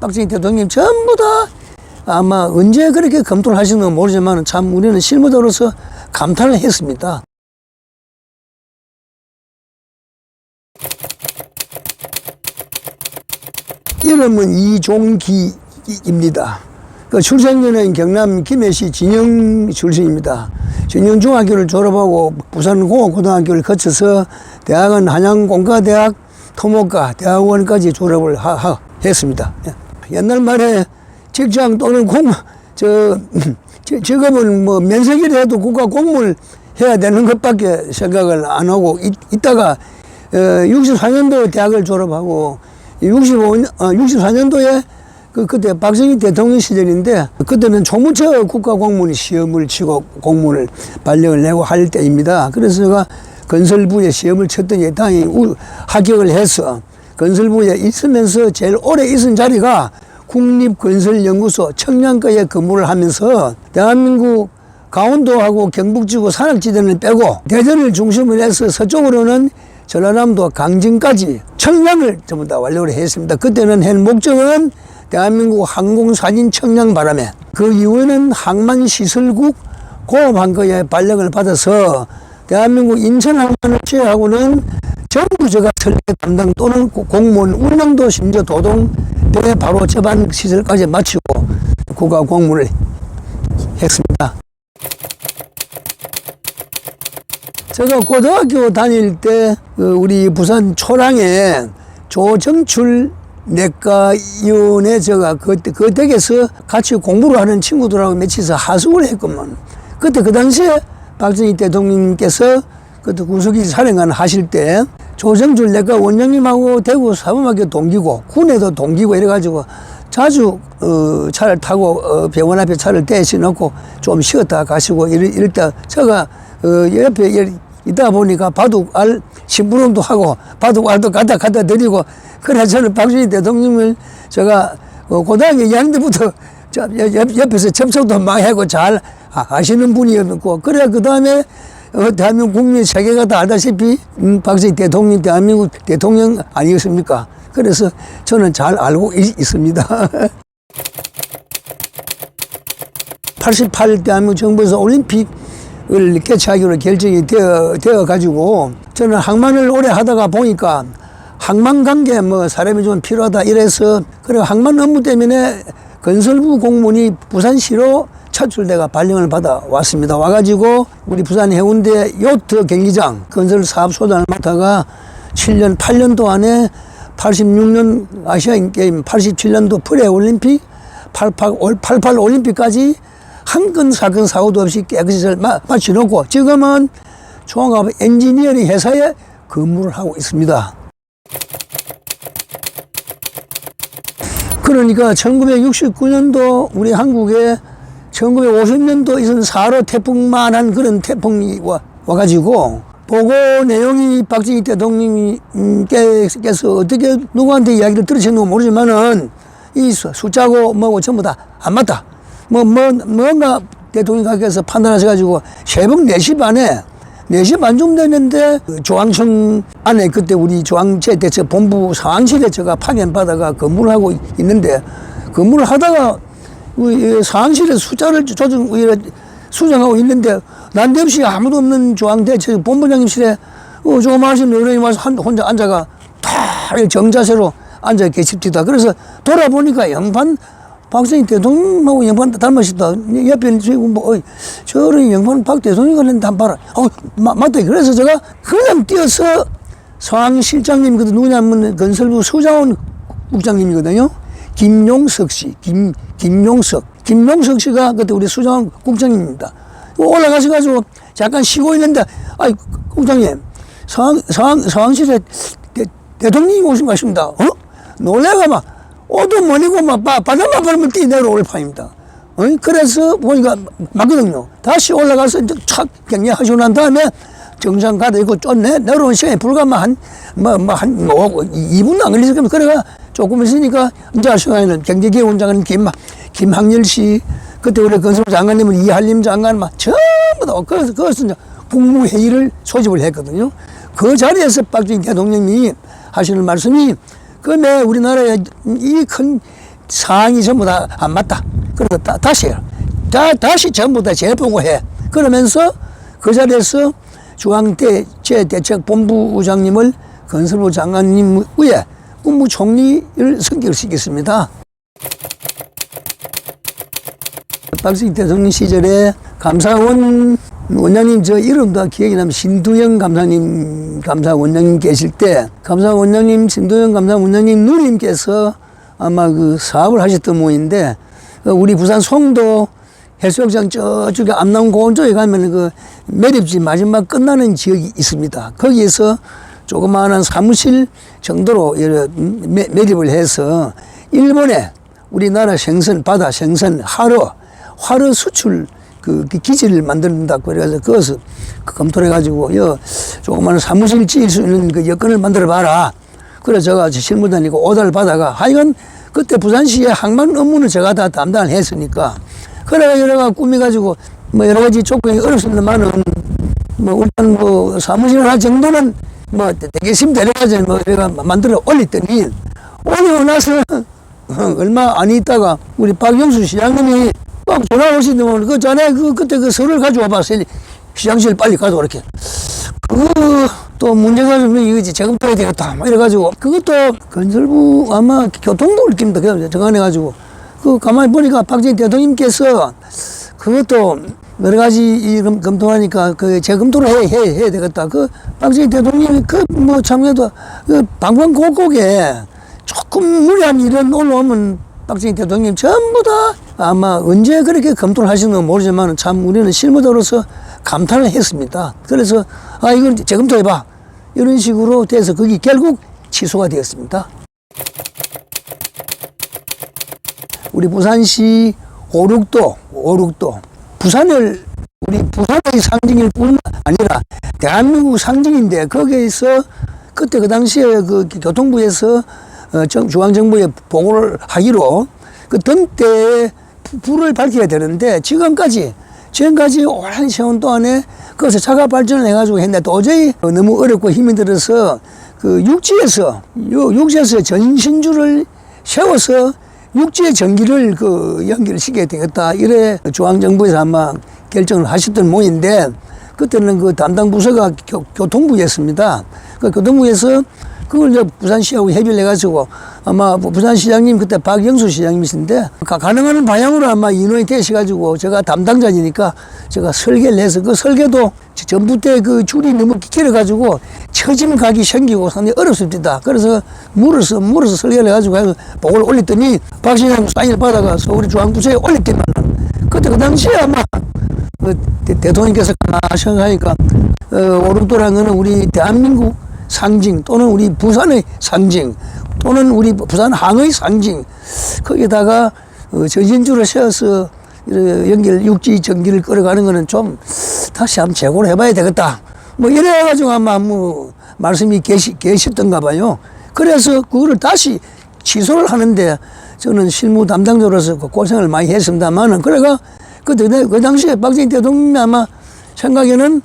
박정희 대통령 전부 다 아마 언제 그렇게 검토를 하시는지 모르지만 참 우리는 실무자로서 감탄을 했습니다. 이름은 이종기입니다. 그 출생년은 경남 김해시 진영 출신입니다. 진영 중학교를 졸업하고 부산공업고등학교를 거쳐서 대학은 한양공과대학 토목과 대학원까지 졸업을 했습니다. 옛날 말에 직장 또는 직업은 뭐 면세기를 해도 국가 공무를 해야 되는 것밖에 생각을 안 하고 있다가 64년도에 대학을 졸업하고 64년도에 그때 박정희 대통령 시절인데 그때는 총무처 국가공무원 시험을 치고 공무원을 발령을 내고 할 때입니다. 그래서 제가 건설부에 시험을 쳤더니 당연히 합격을 해서 건설부에 있으면서 제일 오래 있은 자리가 국립건설연구소 청량과에 근무를 하면서 대한민국 강원도하고 경북지구 산악지대를 빼고 대전을 중심으로 해서 서쪽으로는 전라남도 강진까지 청량을 전부 다 완료를 했습니다. 그때는 한 목적은 대한민국 항공사진 청량 바람에 그 이후에는 항만시설국 공업항거에 발령을 받아서 대한민국 인천항만을 제외하고는 전부 제가 설계 담당 또는 공무원 운영도 심지어 도동대 바로 접안 시설까지 마치고 국가 공무를 했습니다. 제가 고등학교 다닐 때 우리 부산 초량에 조정출 내과위원회 제가 그 댁에서 같이 공부를 하는 친구들하고 며칠서 하숙을 했구만. 그때 그 당시에 박정희 대통령님께서 그때 군수기지 사령관 하실 때 조정출 내과 원장님하고 대구 사범학교 동기고 군에도 동기고 이래가지고 자주 차를 타고 병원 앞에 차를 대셔놓고 좀 쉬었다 가시고 이럴 때 제가 옆에 있다 보니까 바둑알 심부름도 하고 바둑알도 갖다 드리고 그래 저는 박정희 대통령을 제가 고등학교 2학년 때부터 옆에서 접촉도 많이 하고 잘 아시는 분이었고 그래 그 다음에 대한민국 국민 세계가 다 알다시피 박정희 대통령 대한민국 대통령 아니겠습니까? 그래서 저는 잘 알고 있습니다. 88 대한민국 정부에서 올림픽을 개최하기로 결정이 되어 가지고 저는 항만을 오래 하다가 보니까 항만 관계 뭐 사람이 좀 필요하다 이래서 그래 항만 업무 때문에 건설부 공무원이 부산시로 차출돼가 발령을 받아 왔습니다. 와가지고 우리 부산 해운대 요트 경기장 건설 사업 소장을 맡다가 7년 8년도 안에 86년 아시안 게임 87년도 프레 올림픽 88 올림픽까지 한 건 사건 사고도 없이 깨끗이 잘 마쳐놓고 지금은 종합 엔지니어링 회사에 근무를 하고 있습니다. 그러니까 1969년도 우리 한국에 1950년도 있은 4호 태풍만한 그런 태풍이 와가지고 보고 내용이 박정희 대통령께서 어떻게 누구한테 이야기를 들으셨는지 모르지만은 이 숫자고 뭐고 전부 다 안 맞다. 뭔가 대통령께서 판단하셔가지고 새벽 4시 반에 4시 반쯤 됐는데 조항청 안에 그때 우리 중앙재대책 본부 상황실에 제가 파견받아가 근무를 하고 있는데 근무를 하다가 상황실에 숫자를 수정하고 있는데 난데없이 아무도 없는 중앙대책 본부장님실에 조그마하신 어른이 와서 혼자 앉아가 다 정자세로 앉아 계십니다. 그래서 돌아보니까 영판 박정희 대통령하고 영판 닮으시다. 옆에 저 어른이 영판 박 대통령이 그랬는데 한번 봐라. 맞다. 그래서 제가 그냥 뛰어서 상황실장님, 누구냐면 건설부 수자원 국장님이거든요. 김용석 씨, 김용석 씨가 그때 우리 수자원 국장님입니다. 올라가셔가지고 잠깐 쉬고 있는데, 국장님, 상황실에 대통령이 오신 것 같습니다. 놀래가 막, 오도 머니고 막 바닥만 바르면 뛰내려올 판입니다. 그래서 보니까 맞거든요. 다시 올라가서 착 격려하시고 난 다음에 정상 가다 있고 쫓네 내려오는 시간이 불과 한 2분 안 걸리실 겁니다. 그래가 조금 있으니까 이제 시간에는 경제기획원장은 김학열 씨, 그때 우리 건설부 장관님은 이한림 장관 막 전부 다 그래서 이제 국무회의를 소집을 했거든요. 그 자리에서 박정희 대통령이 하시는 말씀이 그내 우리나라에 이 큰 사항이 전부 다 안 맞다. 그래서 다시 해요. 다시 전부 다 재보고해. 그러면서 그 자리에서 중앙대책본부장님을 건설부 장관님 위에 국무총리를 선결시켰습니다. 박정희 대통령 시절에 감사원 원장님, 저 이름도 기억이 나면 신두영 감사 원장님 계실 때, 감사 원장님, 신두영 감사 원장님 누님께서 아마 그 사업을 하셨던 모인데, 우리 부산 송도 해수욕장 저쪽에 암남 고원 쪽에 가면 그 매립지 마지막 끝나는 지역이 있습니다. 거기에서 조그마한 사무실 정도로 매립을 해서 일본에 우리나라 생선, 바다 생선, 화로 수출 그 기지를 만든다고 그래서 그것을 검토를 해가지고 조그마한 사무실 지을 수 있는 그 여건을 만들어 봐라. 그래서 제가 실무 다니고 오다를 받아가 하여간 그때 부산시의 항만 업무는 제가 다 담당을 했으니까 그래가 여러 가지 꾸며가지고 뭐 여러 가지 조건이 어렵습니다만은 뭐 일단 뭐 사무실 하나 정도는 뭐 되게 심대려가지고 뭐 내가 만들어 올렸더니 올리고 나서 얼마 안 있다가 우리 박영수 시장님이 막 전화 오시더니 그 전에 그때 그 서류를 가져와봐. 시장실 빨리 가져와 이렇게. 또 문제가 좀 이거지 재검토해야 되겠다. 막 이래가지고 그것도 건설부 아마 교통부 느낌도 정안해가지고 그 가만히 보니까 박정희 대통령께서 그것도 여러 가지 검토하니까 그 재검토를 해야 되겠다. 그 박정희 대통령이 그 뭐 참여도 그 방방 곡곡에 조금 무리한 일은 올라오면 박정희 대통령 전부 다 아마 언제 그렇게 검토를 하시는 건 모르지만 참 우리는 실무자로서 감탄을 했습니다. 그래서 이건 재검토해봐 이런 식으로 돼서 거기 결국 취소가 되었습니다. 우리 부산시 오륙도 부산을 우리 부산의 상징일 뿐 아니라 대한민국 상징인데 거기에서 그때 그 당시에 그 교통부에서 중앙정부에 보고를 하기로 그 등대에 불을 밝혀야 되는데 지금까지 오랜 세월 동안에 그것을 자가 발전을 해가지고 했는데 도저히 너무 어렵고 힘이 들어서 그 육지에서 전신주를 세워서 육지의 전기를 그 연기를 시켜야 되겠다. 이래 중앙정부에서 아마 결정을 하셨던 모인데 그때는 그 담당 부서가 교통부였습니다. 그 교통부에서 그걸 이제 부산시하고 협의를 해가지고 아마 부산시장님 그때 박영수 시장님이신데 가능한 방향으로 아마 인원이 되셔가지고 제가 담당자니까 제가 설계를 해서 그 설계도 전부 때 그 줄이 너무 길어가지고 처짐 각이 생기고 상당히 어렵습니다. 그래서 물어서 설계를 해가지고 해서 보고를 올렸더니 박 시장님 사인을 받아가 서울 중앙부서에 올렸더만 그때 그 당시에 아마 그 대통령께서 생각하니까 오륙도라는 거는 우리 대한민국 상징 또는 우리 부산의 상징 또는 우리 부산 항의 상징 거기다가 전신주를 세워서 육지 전기를 끌어가는 거는 좀 다시 한번 재고를 해봐야 되겠다. 뭐 이래가지고 아마 뭐 말씀이 계셨던가 봐요. 그래서 그거를 다시 취소를 하는데 저는 실무 담당자로서 고생을 많이 했습니다만은 그래가 그 당시에 박정희 대통령이 아마 생각에는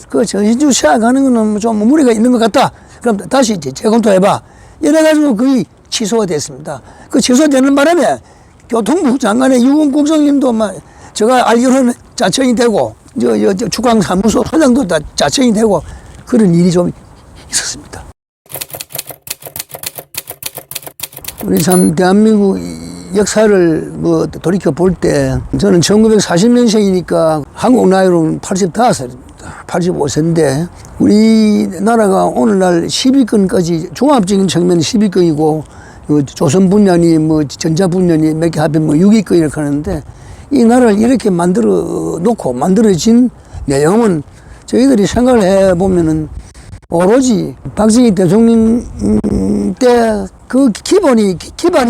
그 전신주 시작하는 거는 좀 무리가 있는 것 같다. 그럼 다시 재검토해봐. 이래가지고 거의 취소가 됐습니다. 그 취소되는 바람에 교통부 장관의 유은 국장님도 막 제가 알기로는 자청이 되고 주광사무소 소장도 다 자청이 되고 그런 일이 좀 있었습니다. 우리 참 대한민국 역사를 뭐 돌이켜 볼 때 저는 1940년생이니까 한국 나이로는 85살입니다. 85세인데 우리나라가 오늘날 10위권까지 종합적인 측면은 10위권이고 조선 분야니 뭐 전자 분야니 몇 개 합하면 뭐 6위권이라고 하는데 이 나라를 이렇게 만들어진 내용은 저희들이 생각을 해보면은 오로지 박정희 대통령 때 그 기반이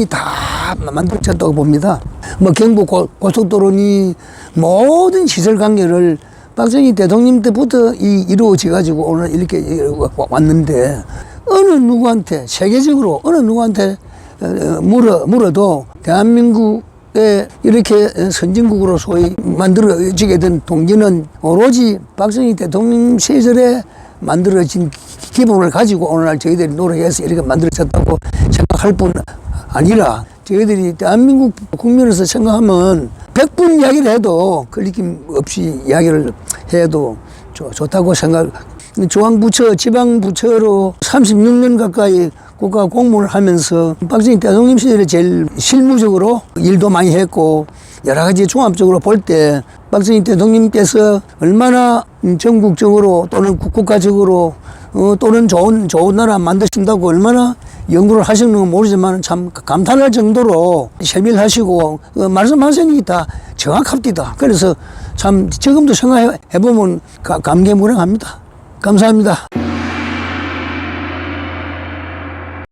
다 만들어졌다고 봅니다. 뭐 경부 고속도로니 모든 시설 관계를 박정희 대통령 때부터 이루어져 가지고 오늘 이렇게 왔는데 어느 누구한테 세계적으로 어느 누구한테 물어도 대한민국에 이렇게 선진국으로 소위 만들어지게 된 동기는 오로지 박정희 대통령 시절에 만들어진 기본을 가지고 오늘날 저희들이 노력해서 이렇게 만들어졌다고 생각할 뿐 아니라 저희들이 대한민국 국민으로서 생각하면 100분 이야기를 해도 걸리낌 없이 이야기를 해도 좋다고 생각. 중앙부처, 지방부처로 36년 가까이 국가 공무원을 하면서 박정희 대통령 시절에 제일 실무적으로 일도 많이 했고 여러 가지 종합적으로 볼 때 박정희 대통령께서 얼마나 전국적으로 또는 국가적으로 또는 좋은 나라 만드신다고 얼마나 연구를 하시는 건 모르지만 참 감탄할 정도로 세밀하시고 말씀하시는 게 다 정확합니다. 그래서 참 지금도 생각해보면 감개무량합니다. 감사합니다.